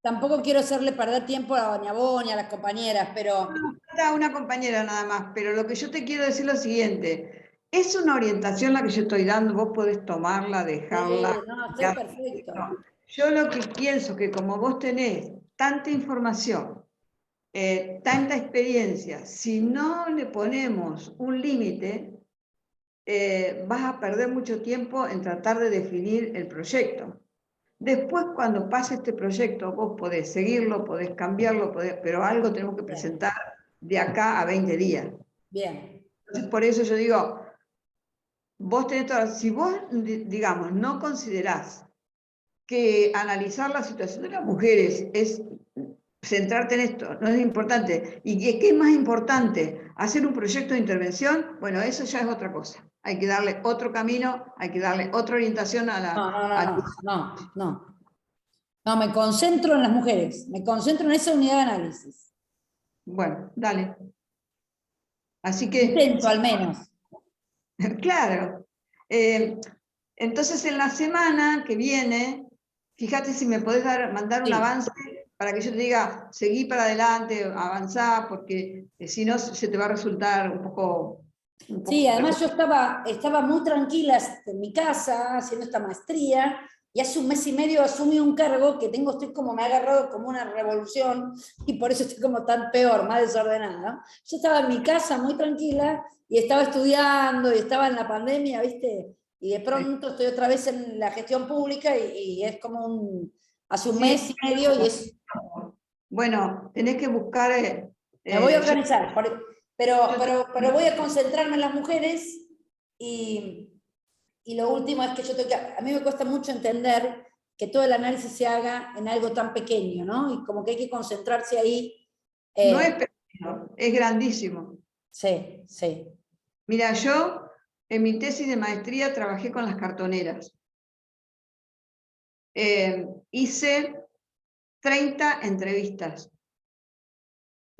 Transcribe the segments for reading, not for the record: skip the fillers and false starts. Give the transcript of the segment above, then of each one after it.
Tampoco quiero hacerle perder tiempo a doña Bonia, a las compañeras, pero... Falta una compañera nada más, pero lo que yo te quiero decir es lo siguiente. Es una orientación la que yo estoy dando, vos podés tomarla, dejarla. no, estoy perfecto. Yo lo que pienso que como vos tenés tanta información, tanta experiencia, si no le ponemos un límite, vas a perder mucho tiempo en tratar de definir el proyecto. Después, cuando pase este proyecto, vos podés seguirlo, podés cambiarlo, pero algo tenemos que presentar de acá a 20 días. Bien. Entonces, por eso yo digo, vos tenés si vos, digamos, no considerás que analizar la situación de las mujeres es centrarte en esto, no es importante, y ¿qué es más importante? Hacer un proyecto de intervención, bueno, eso ya es otra cosa. Hay que darle otro camino, hay que darle otra orientación a la... No, me concentro en las mujeres, me concentro en esa unidad de análisis. Bueno, dale. Así que... Intento, al menos. Claro. Entonces, en la semana que viene, fíjate si me podés mandar un avance para que yo te diga, seguí para adelante, avanzá, porque si no se te va a resultar un poco... Sí, además yo estaba muy tranquila en mi casa, haciendo esta maestría, y hace un mes y medio asumí un cargo que estoy como, me ha agarrado como una revolución, y por eso estoy como tan peor, más desordenada. Yo estaba en mi casa muy tranquila, y estaba estudiando, y estaba en la pandemia, ¿viste? Y de pronto estoy otra vez en la gestión pública, y es como hace un mes y medio, y es... Bueno, tenés que buscar... me voy a organizar, pero voy a concentrarme en las mujeres, y lo último es que a mí me cuesta mucho entender que todo el análisis se haga en algo tan pequeño, ¿no? Y como que hay que concentrarse ahí. No es pequeño, es grandísimo. Sí, sí. Mira, yo en mi tesis de maestría trabajé con las cartoneras. Hice 30 entrevistas.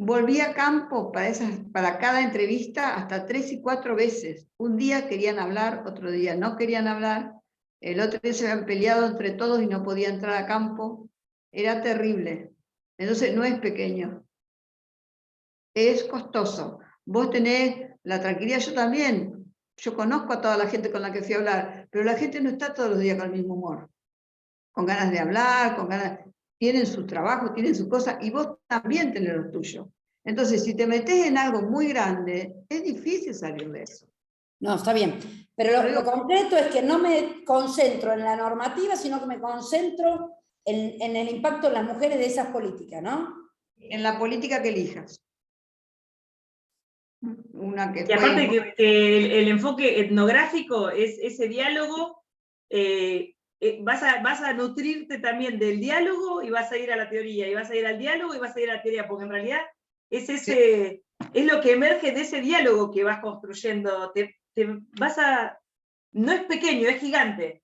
Volví a campo para cada entrevista hasta 3 y 4 veces. Un día querían hablar, otro día no querían hablar. El otro día se habían peleado entre todos y no podía entrar a campo. Era terrible. Entonces no es pequeño. Es costoso. Vos tenés la tranquilidad, yo también. Yo conozco a toda la gente con la que fui a hablar, pero la gente no está todos los días con el mismo humor. Con ganas de hablar, con ganas... Tienen sus trabajos, tienen sus cosas, y vos también tenés los tuyos. Entonces, si te metés en algo muy grande, es difícil salir de eso. No, está bien. Pero lo concreto es que no me concentro en la normativa, sino que me concentro en el impacto en las mujeres de esas políticas, ¿no? En la política que elijas. Una que y aparte que el enfoque etnográfico es ese diálogo, vas a nutrirte también del diálogo y vas a ir a la teoría, y vas a ir al diálogo y vas a ir a la teoría, porque en realidad es es lo que emerge de ese diálogo que vas construyendo. No es pequeño, es gigante.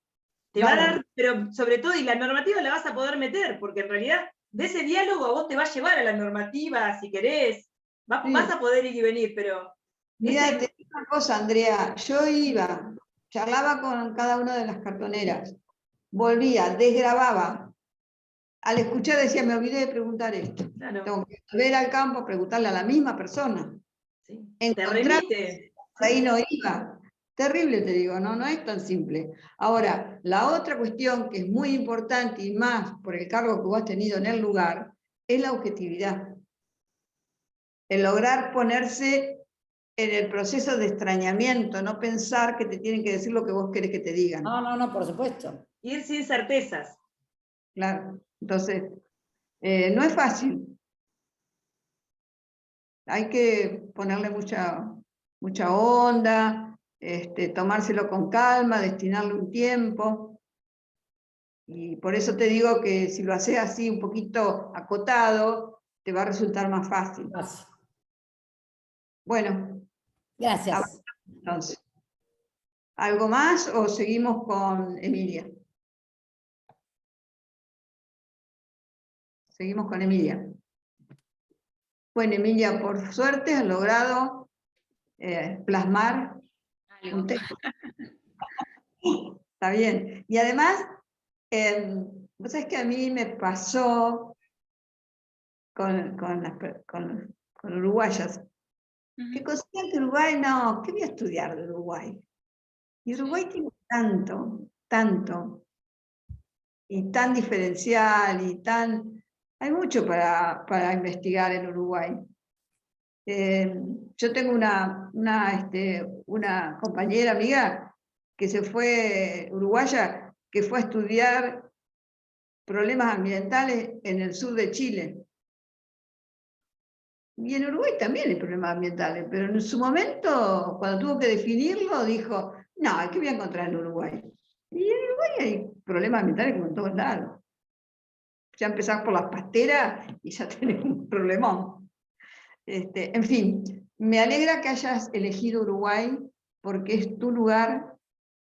Te va a dar, pero sobre todo, y la normativa la vas a poder meter, porque en realidad de ese diálogo a vos te va a llevar a la normativa, si querés, vas a poder ir y venir, pero... Mira, te digo una cosa, Andrea, yo iba, charlaba con cada una de las cartoneras, volvía, desgrababa. Al escuchar decía, me olvidé de preguntar esto. Claro. Tengo que volver al campo a preguntarle a la misma persona. Sí. Te remite. Ahí no iba. Terrible, te digo, no es tan simple. Ahora, la otra cuestión que es muy importante, y más por el cargo que vos has tenido en el lugar, es la objetividad. El lograr ponerse en el proceso de extrañamiento, no pensar que te tienen que decir lo que vos querés que te digan. No, por supuesto. Ir sin certezas. Claro, entonces, no es fácil. Hay que ponerle mucha onda, tomárselo con calma, destinarle un tiempo. Y por eso te digo que si lo haces así un poquito acotado, te va a resultar más fácil. Gracias. Bueno. Gracias. Entonces, ¿algo más o seguimos con Emilia? Seguimos con Emilia. Bueno, Emilia, por suerte has logrado plasmar un texto. Está bien. Y además, Vos sabés que a mí me pasó con uruguayas, que consideran que Uruguay, no, ¿qué voy a estudiar de Uruguay? Y Uruguay tiene tanto, y tan diferencial, hay mucho para investigar en Uruguay. Yo tengo una compañera amiga que se fue, uruguaya, que fue a estudiar problemas ambientales en el sur de Chile. Y en Uruguay también hay problemas ambientales, pero en su momento, cuando tuvo que definirlo, dijo, no, ¿qué voy a encontrar en Uruguay? Y en Uruguay hay problemas ambientales como en todos lados. Ya empezás por las pasteras y ya tenés un problemón. En fin, me alegra que hayas elegido Uruguay porque es tu lugar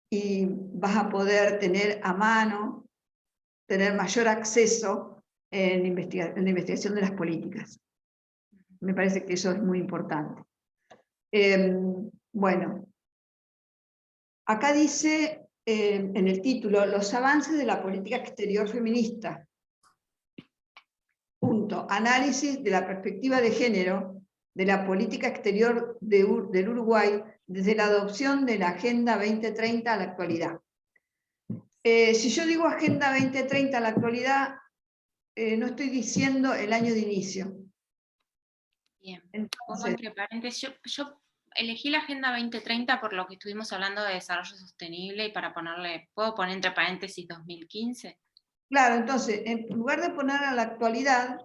y vas a poder tener a mano, tener mayor acceso en la investigación de las políticas. Me parece que eso es muy importante. Bueno, acá dice en el título, los avances de la política exterior feminista. Punto. Análisis de la perspectiva de género de la política exterior del Uruguay desde la adopción de la Agenda 2030 a la actualidad. Si yo digo Agenda 2030 a la actualidad, no estoy diciendo el año de inicio. Bien, Entonces, entre paréntesis, yo elegí la Agenda 2030 por lo que estuvimos hablando de desarrollo sostenible y para ponerle, ¿puedo poner entre paréntesis 2015? Claro, entonces, en lugar de poner a la actualidad,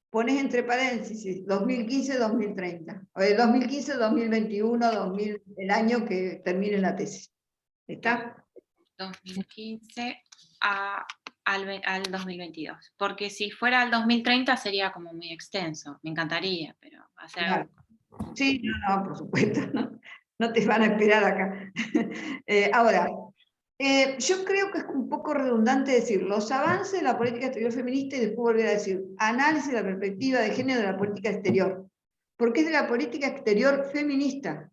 pones entre paréntesis 2015-2030, o 2015-2021, el año que termine la tesis. ¿Está? 2015 al 2022, porque si fuera al 2030 sería como muy extenso, me encantaría, pero hacer Claro. Sí, no, por supuesto, no te van a esperar acá. Ahora, yo creo que es un poco redundante decir los avances de la política exterior feminista y después volver a decir análisis de la perspectiva de género de la política exterior, porque es de la política exterior feminista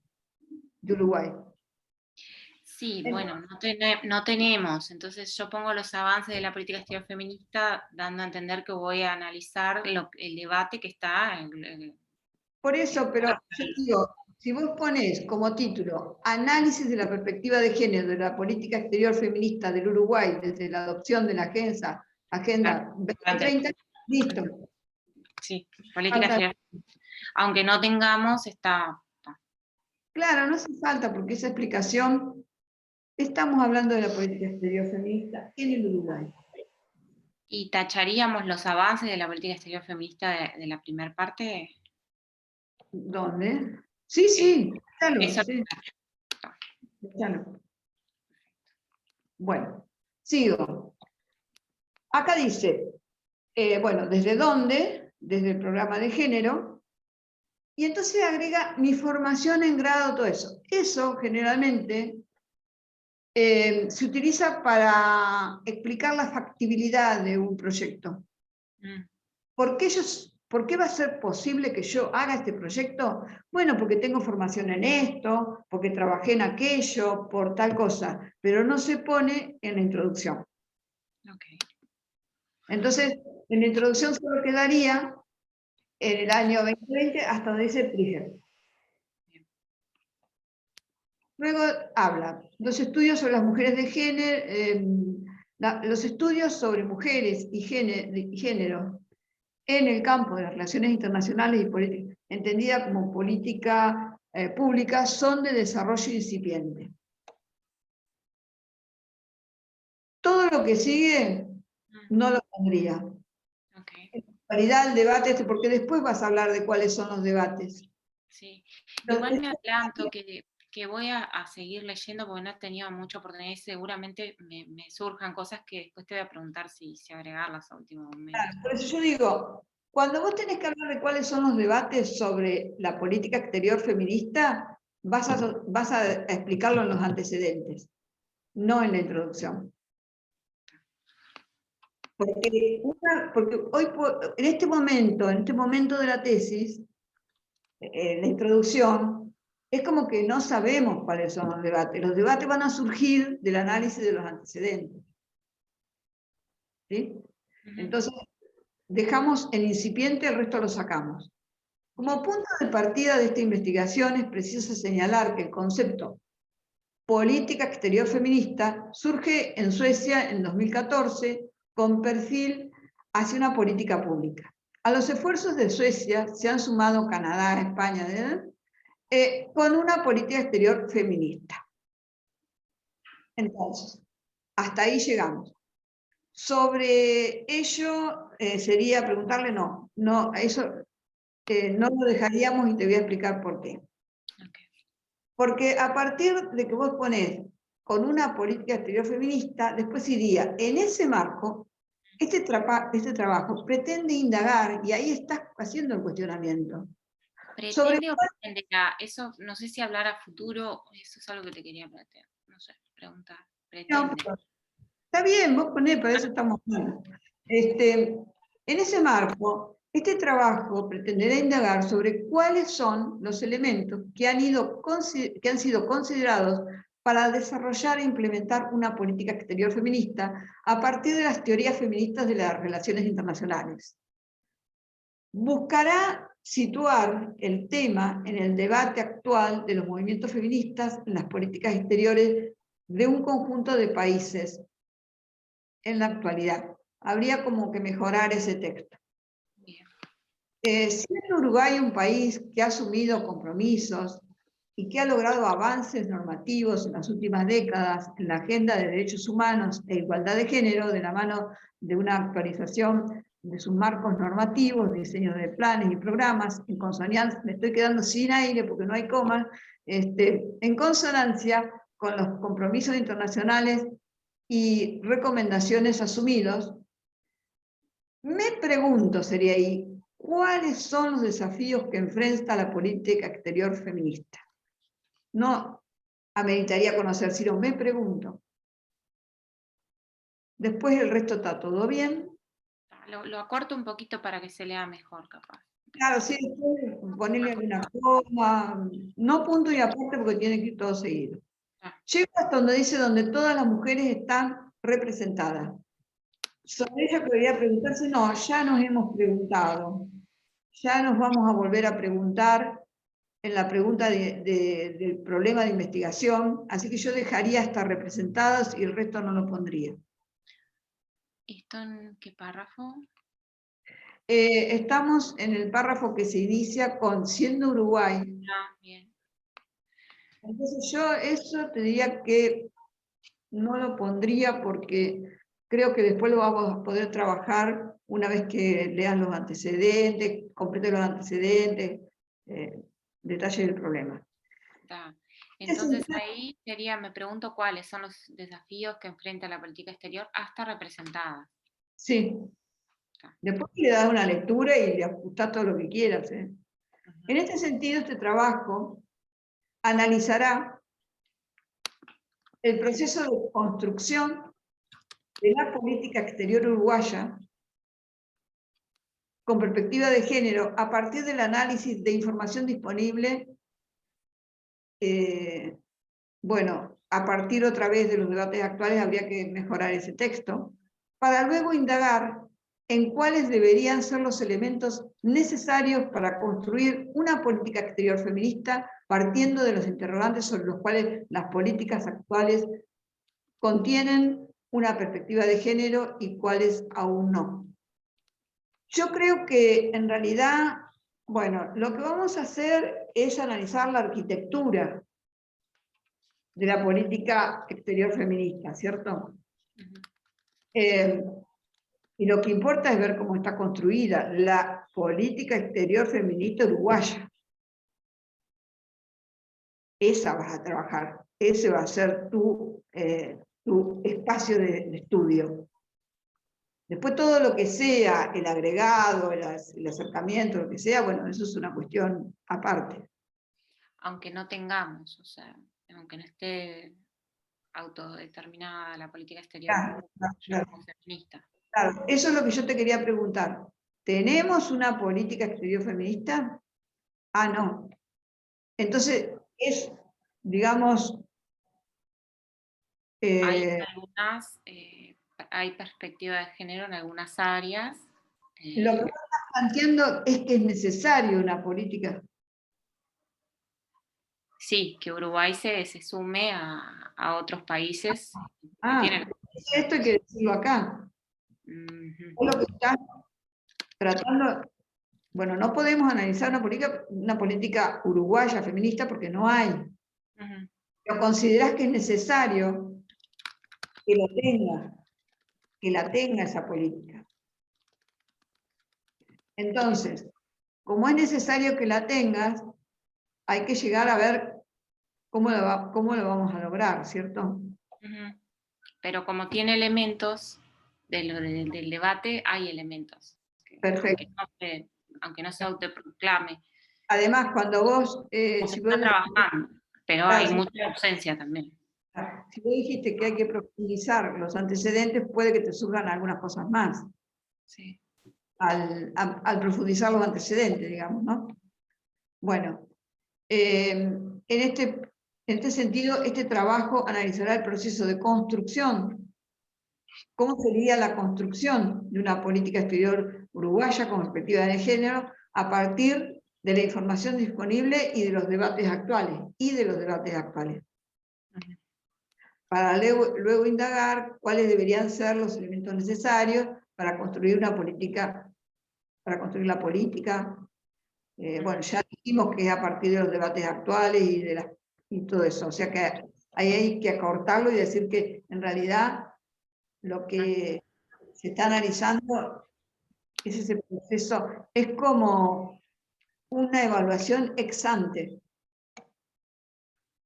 de Uruguay. Sí, bueno, no tenemos, entonces yo pongo los avances de la política exterior feminista dando a entender que voy a analizar el debate que está Por eso, pero yo digo, si vos ponés como título análisis de la perspectiva de género de la política exterior feminista del Uruguay desde la adopción de la Agenda 2030, listo. Sí, política exterior. Aunque no tengamos, está. Claro, no hace falta porque esa explicación, estamos hablando de la política exterior feminista en el Uruguay. ¿Y tacharíamos los avances de la política exterior feminista de la primera parte? ¿Dónde? Sí, claro. Eso. Sí. Bueno, sigo. Acá dice, bueno, ¿desde dónde? Desde el programa de género. Y entonces agrega mi formación en grado, todo eso. Eso generalmente se utiliza para explicar la factibilidad de un proyecto. ¿Por qué va a ser posible que yo haga este proyecto? Bueno, porque tengo formación en esto, porque trabajé en aquello, por tal cosa, pero no se pone en la introducción. Okay. Entonces, en la introducción solo quedaría en el año 2020 hasta donde dice Priger. Luego habla, los estudios sobre las mujeres de género, los estudios sobre mujeres y género en el campo de las relaciones internacionales y política, entendida como política pública, son de desarrollo incipiente. Todo lo que sigue no lo pondría. Okay. En realidad el debate, porque después vas a hablar de cuáles son los debates. Sí. Igual me adelanto que voy a seguir leyendo porque no he tenido mucha oportunidad y seguramente me surjan cosas que después te voy a preguntar si agregarlas a último momento. Claro, por eso yo digo, cuando vos tenés que hablar de cuáles son los debates sobre la política exterior feminista, vas a explicarlo en los antecedentes, no en la introducción. Porque hoy, en este momento de la tesis, la introducción, es como que no sabemos cuáles son los debates. Los debates van a surgir del análisis de los antecedentes. ¿sí? Ujú. Entonces, dejamos el incipiente, el resto lo sacamos. Como punto de partida de esta investigación es preciso señalar que el concepto política exterior feminista surge en Suecia en 2014 con perfil hacia una política pública. A los esfuerzos de Suecia se han sumado Canadá, España, con una política exterior feminista. Entonces, hasta ahí llegamos. Sobre ello sería preguntarle, no, eso no lo dejaríamos y te voy a explicar por qué. Okay. Porque a partir de que vos ponés con una política exterior feminista, después iría en ese marco, este trabajo pretende indagar, y ahí estás haciendo el cuestionamiento. ¿Pretende o pretenderá? Eso, no sé si hablar a futuro, eso es algo que te quería plantear. No sé, preguntar. No, ¿Pretende? está bien, vos ponés, para eso estamos hablando. En ese marco, este trabajo pretenderá indagar sobre cuáles son los elementos que han sido considerados para desarrollar e implementar una política exterior feminista a partir de las teorías feministas de las relaciones internacionales. Buscará situar el tema en el debate actual de los movimientos feministas en las políticas exteriores de un conjunto de países en la actualidad. Habría como que mejorar ese texto. Bien. Siendo Uruguay un país que ha asumido compromisos y que ha logrado avances normativos en las últimas décadas en la agenda de derechos humanos e igualdad de género, de la mano de una actualización de sus marcos normativos, diseño de planes y programas, en consonancia, me estoy quedando sin aire porque no hay comas, en consonancia con los compromisos internacionales y recomendaciones asumidos, me pregunto, sería ahí, ¿cuáles son los desafíos que enfrenta la política exterior feminista? No ameritaría conocer, sino me pregunto. Después el resto está todo bien. Lo acorto un poquito para que se lea mejor, capaz. Claro, sí, ponerle alguna coma, no punto y aparte porque tiene que ir todo seguido. Llego hasta donde dice donde todas las mujeres están representadas. Sobre ella podría preguntarse, no, ya nos hemos preguntado. Ya nos vamos a volver a preguntar en la pregunta del problema de investigación, así que yo dejaría hasta representadas y el resto no lo pondría. ¿Esto en qué párrafo? Estamos en el párrafo que se inicia con siendo Uruguay. Ah, bien. Entonces yo eso te diría que no lo pondría porque creo que después lo vamos a poder trabajar una vez que lean los antecedentes, complete los antecedentes, detalle del problema. Está. Entonces ahí sería, me pregunto cuáles son los desafíos que enfrenta la política exterior hasta representada. Sí. Después le das una lectura y le ajustás todo lo que quieras. En este sentido, este trabajo analizará el proceso de construcción de la política exterior uruguaya con perspectiva de género a partir del análisis de información disponible, bueno, a partir otra vez de los debates actuales habría que mejorar ese texto, para luego indagar en cuáles deberían ser los elementos necesarios para construir una política exterior feminista, partiendo de los interrogantes sobre los cuales las políticas actuales contienen una perspectiva de género y cuáles aún no. Yo creo que en realidad, bueno, lo que vamos a hacer es analizar la arquitectura de la política exterior feminista, ¿cierto? Y lo que importa es ver cómo está construida la política exterior feminista uruguaya. Esa vas a trabajar, ese va a ser tu espacio de estudio. Después todo lo que sea, el agregado, el acercamiento, lo que sea, bueno, eso es una cuestión aparte. Aunque no tengamos, o sea, aunque no esté autodeterminada la política exterior como feminista. Claro, eso es lo que yo te quería preguntar. ¿Tenemos una política exterior feminista? Ah, no. Entonces, es, digamos... Hay algunas hay perspectiva de género en algunas áreas. Lo que vos estás planteando es que es necesario una política. Sí, que Uruguay se sume a otros países que Ah, tienen. esto hay que decirlo acá. Ujú, Es lo que estás tratando. Bueno, no podemos analizar una política uruguaya feminista porque no hay. ujú. Pero considerás que es necesario que la tenga esa política. Entonces, como es necesario que la tengas, hay que llegar a ver cómo lo vamos a lograr, ¿cierto? Ujú. Pero como tiene elementos del debate, hay elementos. Perfecto. Aunque no se autoproclame, Además, cuando vos, se está trabajando, pero claro, hay mucha ausencia también. si vos dijiste que hay que profundizar los antecedentes, puede que te surjan algunas cosas más Sí. al profundizar los antecedentes, digamos, ¿no? Bueno, en este sentido, este trabajo analizará el proceso de construcción. ¿Cómo sería la construcción de una política exterior uruguaya con perspectiva de género a partir de la información disponible y de los debates actuales? Para luego indagar cuáles deberían ser los elementos necesarios para construir una política, para construir la política. Bueno, ya dijimos que es a partir de los debates actuales y todo eso, o sea que ahí hay que acortarlo y decir que en realidad lo que se está analizando es ese proceso, es como una evaluación ex ante,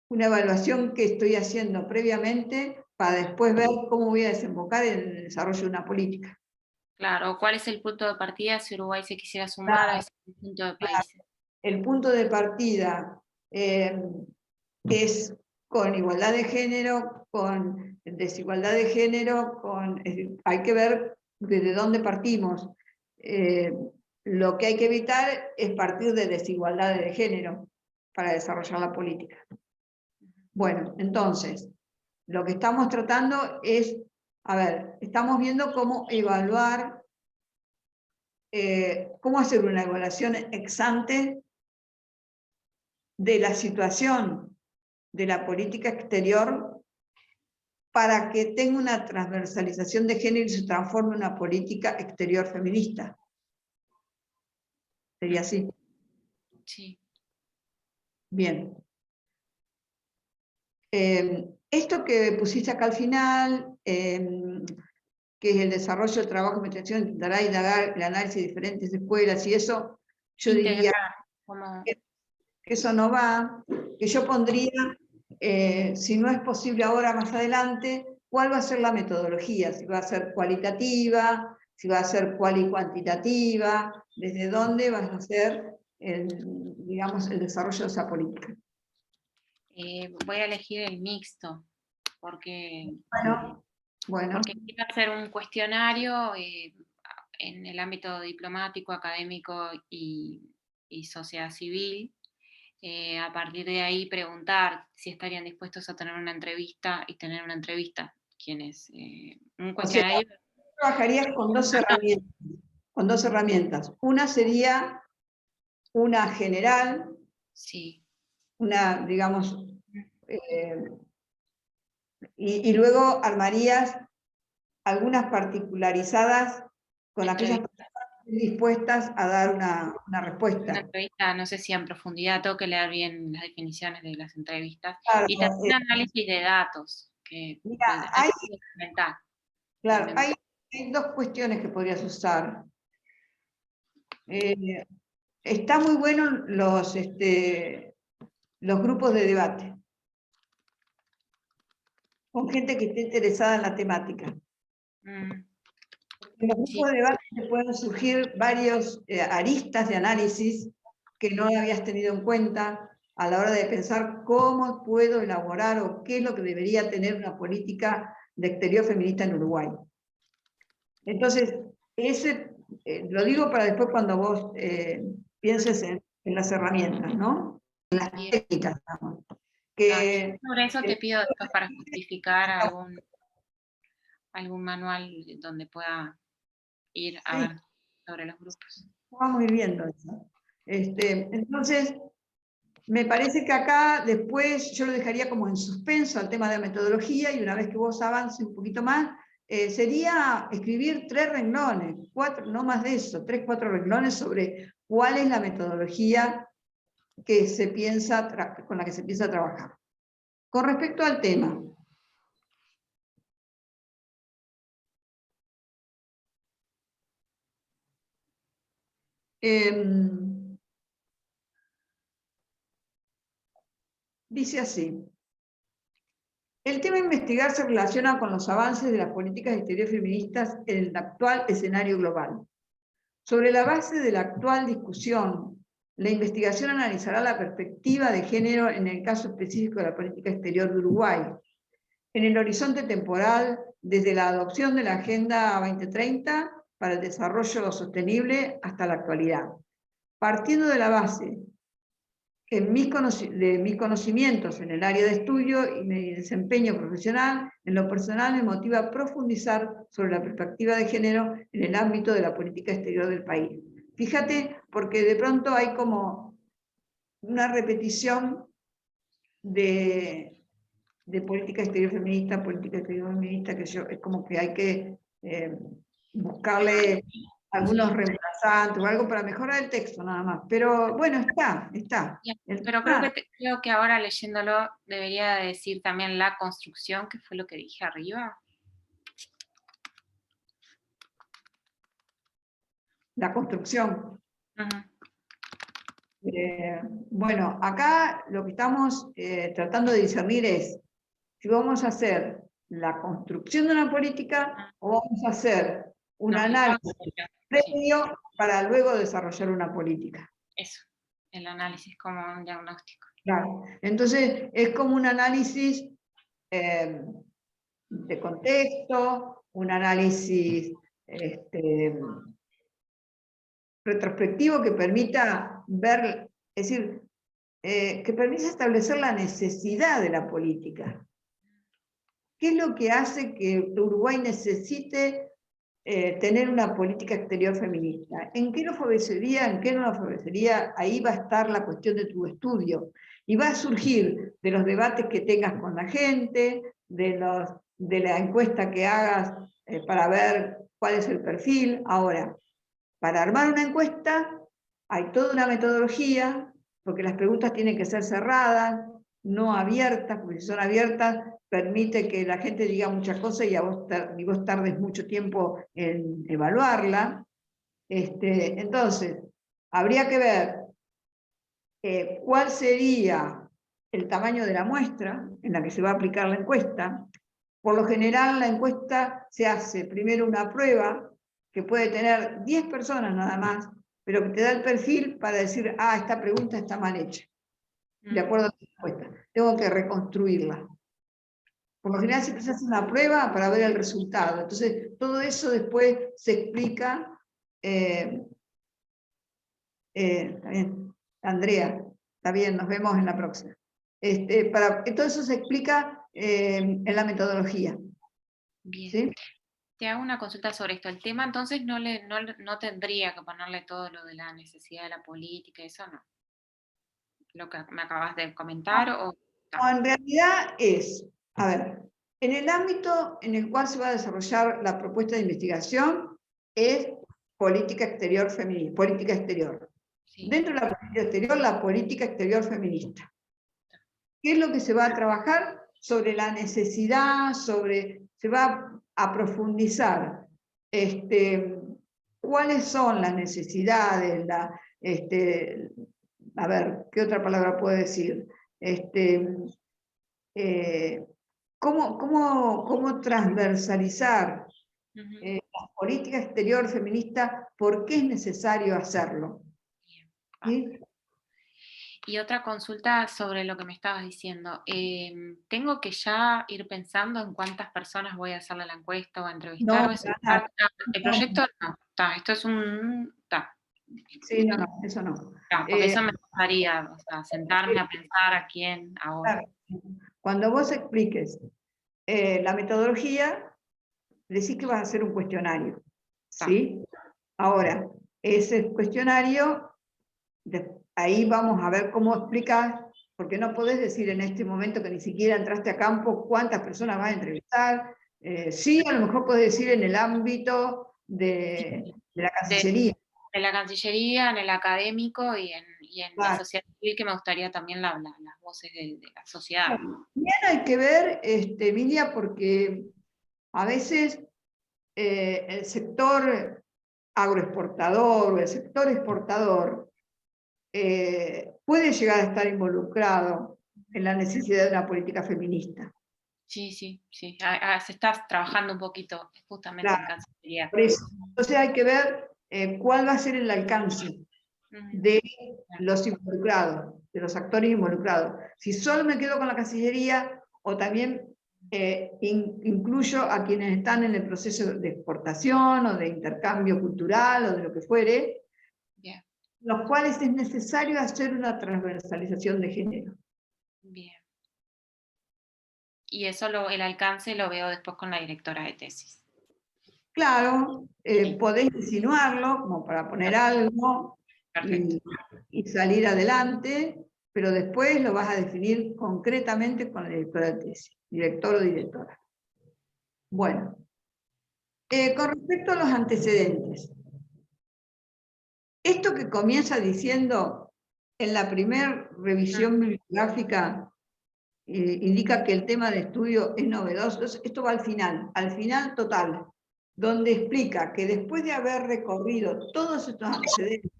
una evaluación que estoy haciendo previamente para después ver cómo voy a desembocar en el desarrollo de una política. Claro, ¿cuál es el punto de partida si Uruguay se quisiera sumar a ese conjunto de países? El punto de partida es con igualdad de género, con desigualdad de género, hay que ver desde dónde partimos. Lo que hay que evitar es partir de desigualdades de género para desarrollar la política. Bueno, entonces, lo que estamos tratando es, a ver, estamos viendo cómo evaluar, cómo hacer una evaluación ex ante de la situación de la política exterior para que tenga una transversalización de género y se transforme en una política exterior feminista. ¿Sería así? Sí. Bien. Esto que pusiste acá al final, que es el desarrollo del trabajo de investigación, intentará indagar el análisis de diferentes escuelas y eso, yo diría que eso no va, que yo pondría, si no es posible ahora, más adelante, cuál va a ser la metodología, si va a ser cualitativa, si va a ser cuantitativa, desde dónde vas a hacer digamos, el desarrollo de esa política. Voy a elegir el mixto, porque Bueno. quiero hacer un cuestionario en el ámbito diplomático, académico y sociedad civil. A partir de ahí preguntar si estarían dispuestos a tener una entrevista y tener una entrevista. Un cuestionario. O sea, trabajarías con dos herramientas. Una sería una general, sí, una, digamos, y luego armarías algunas particularizadas con aquellas personas dispuestas a dar una respuesta. Una entrevista, no sé si en profundidad, tengo que leer bien las definiciones de las entrevistas. Claro, Y también análisis de datos, que mira, hay que documentar. Claro, hay dos cuestiones que podrías usar. Está muy bueno los grupos de debate, con gente que esté interesada en la temática. En los grupos de debate te pueden surgir varios aristas de análisis que no habías tenido en cuenta a la hora de pensar cómo puedo elaborar o qué es lo que debería tener una política de exterior feminista en Uruguay. Entonces, lo digo para después cuando vos pienses en las herramientas, ¿no? En las técnicas, digamos. Sobre eso te pido después para justificar algún manual donde pueda ir a Sí. ver sobre los grupos. Vamos a ir viendo eso. Entonces, me parece que acá después yo lo dejaría como en suspenso al tema de la metodología, y una vez que vos avances un poquito más, sería escribir 3 renglones, 4, no más de eso, 3, 4 renglones sobre cuál es la metodología que se piensa con la que se piensa trabajar. Con respecto al tema, dice así: el tema a investigar se relaciona con los avances de las políticas exteriores feministas en el actual escenario global. Sobre la base de la actual discusión, la investigación analizará la perspectiva de género en el caso específico de la política exterior de Uruguay, en el horizonte temporal desde la adopción de la Agenda 2030 para el Desarrollo Sostenible hasta la actualidad, partiendo de la base de mis conocimientos en el área de estudio y mi desempeño profesional. En lo personal me motiva profundizar sobre la perspectiva de género en el ámbito de la política exterior del país. Fíjate, porque de pronto hay como una repetición de política exterior feminista, que es como que hay que buscarle algunos reemplazantes o algo para mejorar el texto nada más. Pero bueno, está. Pero creo que ahora leyéndolo debería decir también la construcción, que fue lo que dije arriba. La construcción. Uh-huh. Bueno, acá lo que estamos tratando de discernir es si vamos a hacer la construcción de una política o vamos a hacer un análisis previo para luego desarrollar una política. Eso, el análisis como un diagnóstico. Claro, entonces es como un análisis de contexto, un análisis retrospectivo que permita ver, es decir, que permita establecer la necesidad de la política. ¿Qué es lo que hace que Uruguay necesite tener una política exterior feminista? ¿En qué lo favorecería, en qué no lo favorecería? Ahí va a estar la cuestión de tu estudio. Y va a surgir de los debates que tengas con la gente, de la encuesta que hagas para ver cuál es el perfil. Ahora, para armar una encuesta hay toda una metodología, porque las preguntas tienen que ser cerradas, no abiertas, porque si son abiertas permite que la gente diga muchas cosas y vos tardes mucho tiempo en evaluarla. Entonces, habría que ver cuál sería el tamaño de la muestra en la que se va a aplicar la encuesta. Por lo general, la encuesta se hace primero una prueba que puede tener 10 personas nada más, pero que te da el perfil para decir, esta pregunta está mal hecha, de acuerdo a tu respuesta. Tengo que reconstruirla. Por lo general siempre se hace una prueba para ver el resultado. Entonces, todo eso después se explica. Está bien, Andrea, está bien, nos vemos en la próxima. Todo eso se explica en la metodología. Bien. ¿Sí? Te hago una consulta sobre esto. El tema entonces no tendría que ponerle todo lo de la necesidad de la política, eso no. Lo que me acabas de comentar o... No, en realidad es, a ver, en el ámbito en el cual se va a desarrollar la propuesta de investigación es política exterior feminista, política exterior. Sí. Dentro de la política exterior, la política exterior feminista. ¿Qué es lo que se va a trabajar? Sobre la necesidad, se va a profundizar cuáles son las necesidades, a ver, ¿qué otra palabra puedo decir? ¿Cómo transversalizar la política exterior feminista? ¿Por qué es necesario hacerlo? ¿Sí? Y otra consulta sobre lo que me estabas diciendo. ¿Tengo que ya ir pensando en cuántas personas voy a hacerle la encuesta o a entrevistar? No, el proyecto no. Esto es un... Sí, no, eso no. Porque eso me gustaría, sentarme a pensar a quién ahora. Cuando vos expliques la metodología, decís que vas a hacer un cuestionario, ¿sí? Ahora, ese cuestionario, ahí vamos a ver cómo explicar, porque no podés decir en este momento que ni siquiera entraste a campo cuántas personas vas a entrevistar. Sí, a lo mejor podés decir en el ámbito de la Cancillería. De la Cancillería, en el académico y en la Claro. sociedad civil, que me gustaría también las voces de la sociedad. Bien hay que ver, Emilia, porque a veces el sector agroexportador o el sector exportador puede llegar a estar involucrado en la necesidad de una política feminista. Sí. Se está trabajando un poquito justamente en Cancillería. Por eso. Entonces hay que ver cuál va a ser el alcance de los involucrados, de los actores involucrados. Si solo me quedo con la Cancillería o también incluyo a quienes están en el proceso de exportación o de intercambio cultural o de lo que fuere, Bien. los cuales es necesario hacer una transversalización de género. Bien. Y eso el alcance lo veo después con la directora de tesis. Claro, podés insinuarlo como para poner algo y salir adelante, pero después lo vas a definir concretamente con la directora de tesis, director o directora. Bueno, con respecto a los antecedentes, esto que comienza diciendo en la primera revisión bibliográfica indica que el tema de estudio es novedoso, esto va al final total, donde explica que después de haber recorrido todos estos antecedentes,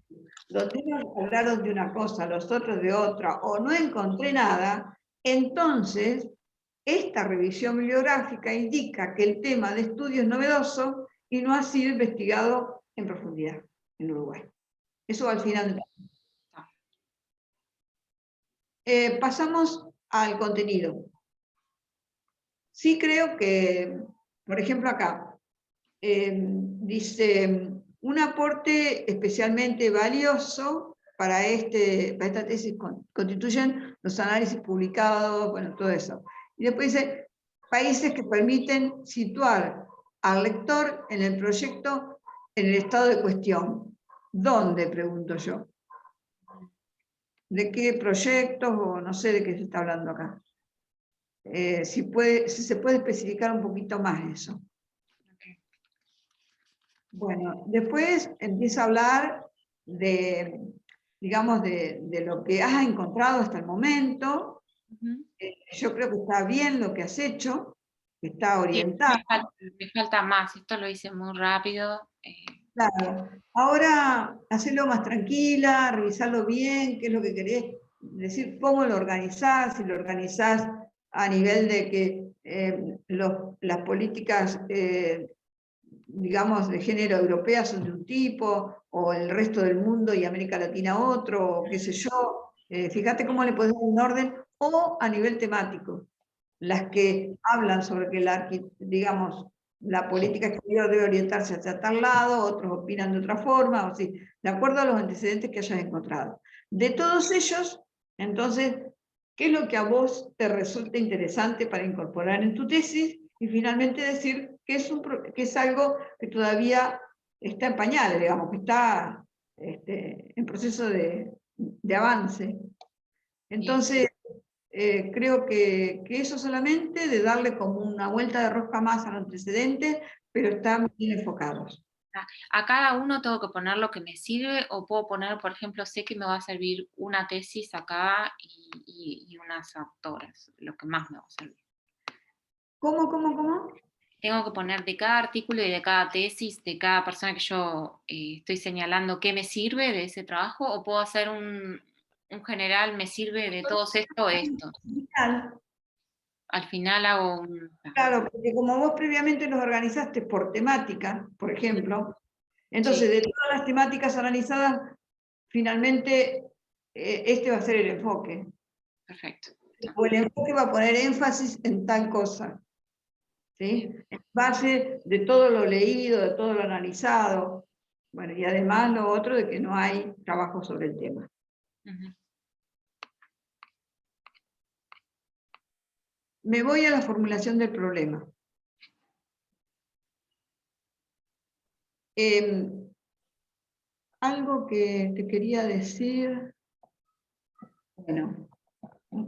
donde unos hablaron de una cosa, los otros de otra, o no encontré nada, entonces esta revisión bibliográfica indica que el tema de estudio es novedoso y no ha sido investigado en profundidad en Uruguay. Eso va al final. Pasamos al contenido. Sí creo que, por ejemplo acá, dice, un aporte especialmente valioso para esta tesis constituyen los análisis publicados, bueno, todo eso. Y después dice, países que permiten situar al lector en el proyecto en el estado de cuestión. ¿Dónde? Pregunto yo. ¿De qué proyectos o no sé de qué se está hablando acá? Si se puede especificar un poquito más eso. Bueno, después empieza a hablar de, digamos, de lo que has encontrado hasta el momento. Yo creo que está bien lo que has hecho, que está orientado. Sí, me falta más, esto lo hice muy rápido. Claro, ahora hacerlo más tranquila, revisarlo bien, qué es lo que querés decir, cómo lo organizás, si lo organizás a nivel de que las políticas digamos, de género europeas son de un tipo, o el resto del mundo y América Latina otro, o qué sé yo. Fíjate cómo le podés dar un orden, o a nivel temático. Las que hablan sobre que digamos, la política exterior debe orientarse hacia tal lado, otros opinan de otra forma, o sí, de acuerdo a los antecedentes que hayas encontrado. De todos ellos, entonces, ¿qué es lo que a vos te resulta interesante para incorporar en tu tesis? Y finalmente decir que es algo que todavía está en pañales, digamos, que está en proceso de avance. Entonces, creo que eso solamente de darle como una vuelta de rosca más al antecedente, pero están bien enfocados. A cada uno tengo que poner lo que me sirve, o puedo poner, por ejemplo, sé que me va a servir una tesis acá y unas autoras, lo que más me va a servir. ¿Cómo? Tengo que poner de cada artículo y de cada tesis, de cada persona que yo estoy señalando qué me sirve de ese trabajo, o puedo hacer un general, me sirve de todos esto. Al final hago un... Claro, porque como vos previamente los organizaste por temática, por ejemplo, entonces de todas las temáticas analizadas, finalmente este va a ser el enfoque. Perfecto. O el enfoque va a poner énfasis en tal cosa. ¿Sí? En base de todo lo leído, de todo lo analizado. Bueno, y además lo otro de que no hay trabajo sobre el tema. Me voy a la formulación del problema. Algo que te quería decir, bueno,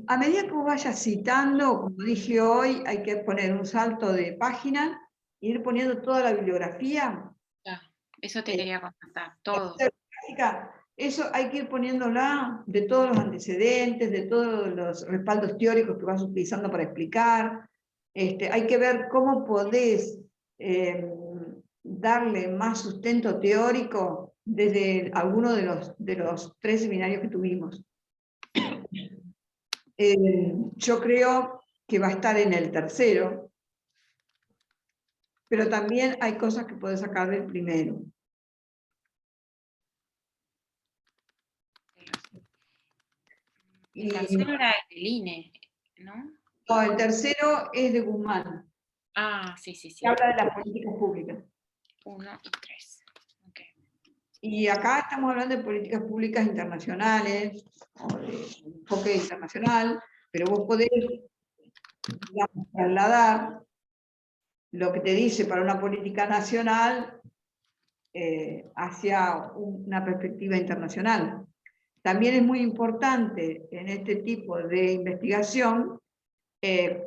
a medida que vos vayas citando, como dije hoy, hay que poner un salto de página, e ir poniendo toda la bibliografía. Ya, eso te quería contar, todo. Eso hay que ir poniéndola de todos los antecedentes, de todos los respaldos teóricos que vas utilizando para explicar. Hay que ver cómo podés darle más sustento teórico desde alguno de los 3 seminarios que tuvimos. Yo creo que va a estar en el tercero, pero también hay cosas que podés sacar del primero. El tercero era el del INE, ¿no? No, el tercero es de Guzmán. Ah, sí, sí, sí. Que habla de las políticas públicas. 1 y 3. Okay. Y acá estamos hablando de políticas públicas internacionales, o de enfoque internacional, pero vos podés, digamos, trasladar lo que te dice para una política nacional hacia una perspectiva internacional. También es muy importante en este tipo de investigación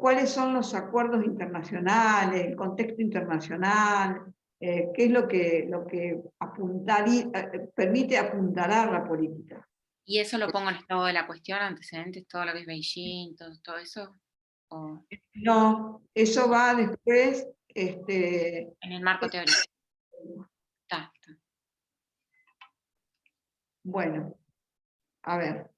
cuáles son los acuerdos internacionales, el contexto internacional, qué es lo que permite apuntalar la política. ¿Y eso lo pongo en estado de la cuestión, antecedentes, todo lo que es Beijing, todo eso? ¿O No, eso va después. en el marco teórico? Está. Bueno, a ver.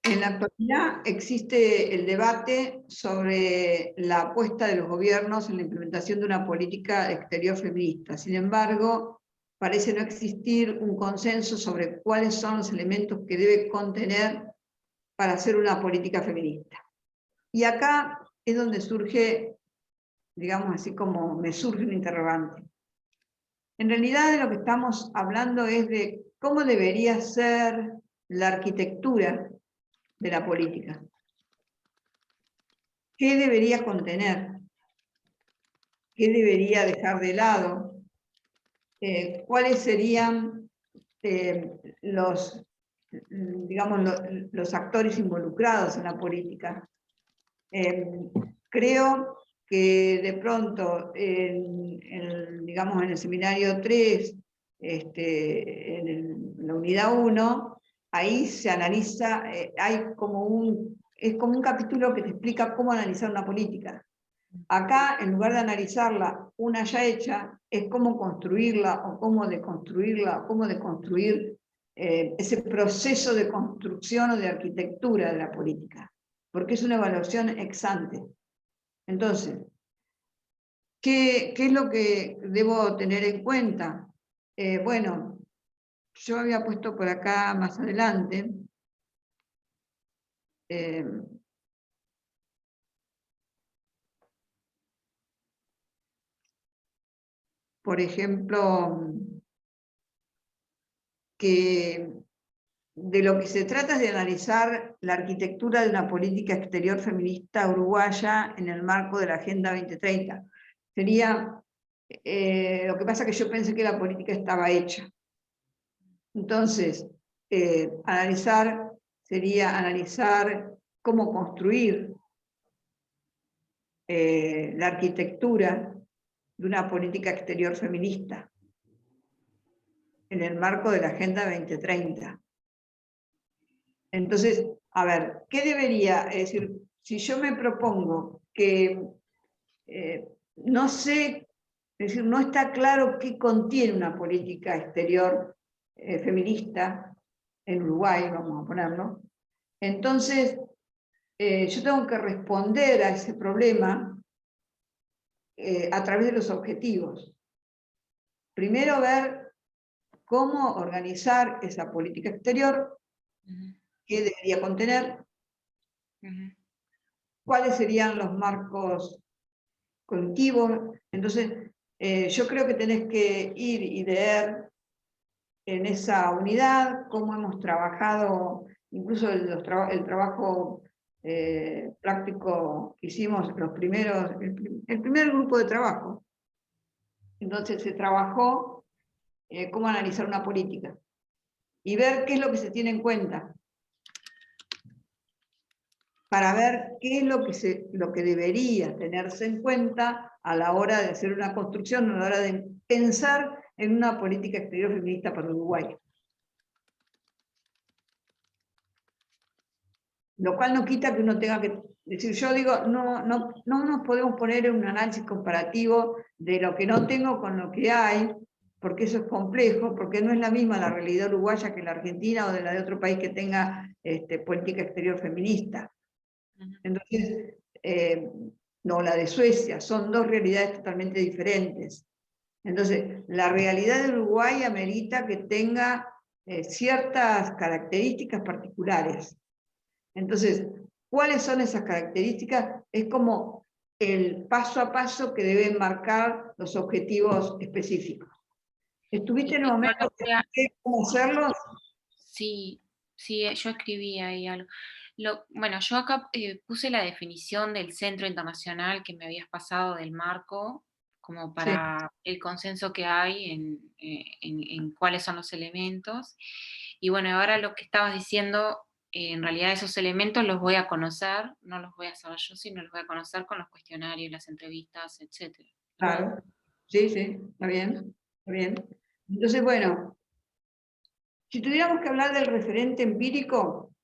En la actualidad existe el debate sobre la apuesta de los gobiernos en la implementación de una política exterior feminista. Sin embargo, parece no existir un consenso sobre cuáles son los elementos que debe contener para hacer una política feminista. Y acá es donde surge, digamos así como me surge un interrogante. En realidad de lo que estamos hablando es de cómo debería ser la arquitectura de la política. ¿Qué debería contener? ¿Qué debería dejar de lado? ¿Cuáles serían los actores involucrados en la política? Creo que de pronto, digamos en el seminario 3, en la unidad 1, ahí se analiza, es como un capítulo que te explica cómo analizar una política. Acá, en lugar de analizarla una ya hecha, es cómo construirla o cómo deconstruirla, o cómo deconstruir ese proceso de construcción o de arquitectura de la política, porque es una evaluación ex ante. Entonces, ¿qué es lo que debo tener en cuenta? Bueno, yo había puesto por acá más adelante, por ejemplo, que de lo que se trata es de analizar la arquitectura de una política exterior feminista uruguaya en el marco de la Agenda 2030. Sería, lo que pasa que yo pensé que la política estaba hecha. Entonces, analizar sería analizar cómo construir la arquitectura de una política exterior feminista en el marco de la Agenda 2030. Entonces, a ver, ¿qué debería? Es decir, si yo me propongo que no sé, es decir, no está claro qué contiene una política exterior feminista en Uruguay, vamos a ponerlo, entonces yo tengo que responder a ese problema a través de los objetivos. Primero ver cómo organizar esa política exterior, qué debería contener, cuáles serían los marcos cognitivos. Entonces, yo creo que tenés que ir y leer en esa unidad, cómo hemos trabajado, incluso el trabajo práctico que hicimos el primer grupo de trabajo. Entonces se trabajó cómo analizar una política y ver qué es lo que se tiene en cuenta, para ver qué es lo que debería tenerse en cuenta a la hora de hacer una construcción, a la hora de pensar en una política exterior feminista para Uruguay. Lo cual no quita que uno tenga que decir, yo digo, no nos podemos poner en un análisis comparativo de lo que no tengo con lo que hay, porque eso es complejo, porque no es la misma la realidad uruguaya que la argentina o de la de otro país que tenga política exterior feminista. Entonces, no, la de Suecia, son dos realidades totalmente diferentes. Entonces, la realidad de Uruguay amerita que tenga ciertas características particulares. Entonces, ¿cuáles son esas características? Es como el paso a paso que deben marcar los objetivos específicos. ¿Estuviste en el momento de cómo hacerlos? Sí, yo escribí ahí algo. Bueno, yo acá puse la definición del centro internacional que me habías pasado del marco, como para el consenso que hay en cuáles son los elementos. Y bueno, ahora lo que estabas diciendo, en realidad esos elementos los voy a conocer, no los voy a saber yo, sino los voy a conocer con los cuestionarios, las entrevistas, etc. Claro, sí, está bien, está bien. Entonces, bueno, si tuviéramos que hablar del referente empírico,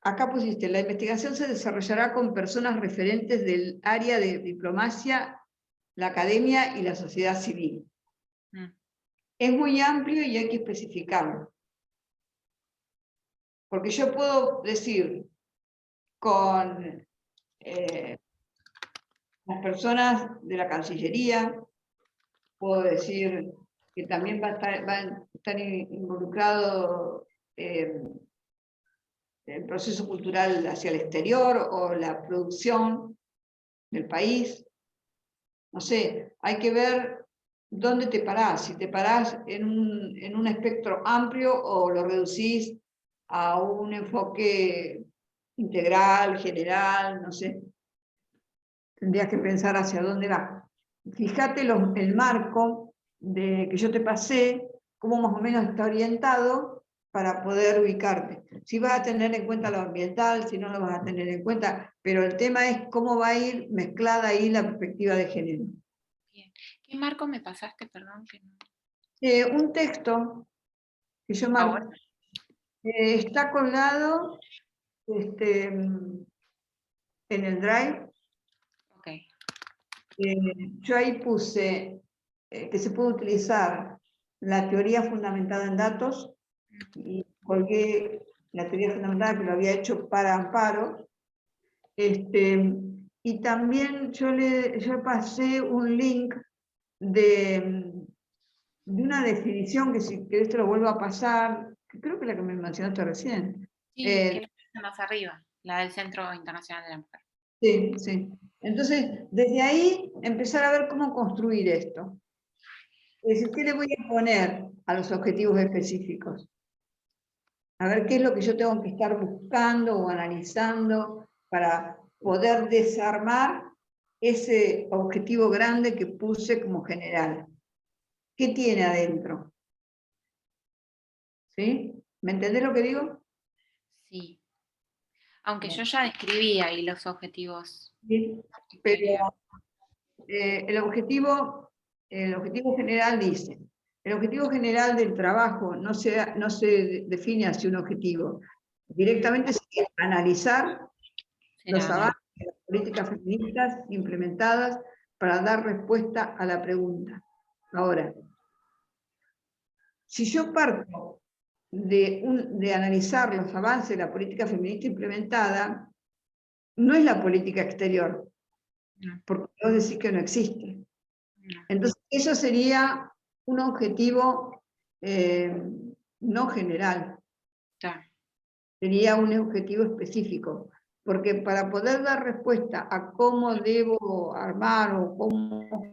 acá pusiste, la investigación se desarrollará con personas referentes del área de diplomacia, la academia y la sociedad civil. Es muy amplio y hay que especificarlo. Porque yo puedo decir con las personas de la Cancillería, puedo decir que también va a estar involucrado el proceso cultural hacia el exterior o la producción del país. No sé, hay que ver dónde te parás, si te parás en un espectro amplio o lo reducís a un enfoque integral, general, no sé. Tendrías que pensar hacia dónde va. Fíjate el marco que yo te pasé, cómo más o menos está orientado para poder ubicarte. Si vas a tener en cuenta lo ambiental, si no lo vas a tener en cuenta, pero el tema es cómo va a ir mezclada ahí la perspectiva de género. Bien. ¿Qué marco me pasaste? Perdón. Que no... Un texto que yo marco, está colgado en el Drive. Okay. Yo ahí puse que se puede utilizar la teoría fundamentada en datos, y colgué la teoría fundamentada que lo había hecho para Amparo, y también yo pasé un link de una definición que si querés te lo vuelvo a pasar, que creo que es la que me mencionaste recién. Sí, que está más arriba, la del Centro Internacional de la Mujer. Sí. Entonces, desde ahí empezar a ver cómo construir esto. Es decir, ¿qué le voy a poner a los objetivos específicos? A ver qué es lo que yo tengo que estar buscando o analizando para poder desarmar ese objetivo grande que puse como general. ¿Qué tiene adentro? ¿Sí? ¿Me entendés lo que digo? Sí. Aunque yo ya describí ahí los objetivos. Sí, pero el objetivo general dice, el objetivo general del trabajo no se define hacia un objetivo. Directamente se quiere analizar los avances de las políticas feministas implementadas para dar respuesta a la pregunta. Ahora, si yo parto de analizar los avances de la política feminista implementada, no es la política exterior, porque vos decís que no existe. Entonces, eso sería un objetivo no general, sería un objetivo específico, porque para poder dar respuesta a cómo debo armar o cómo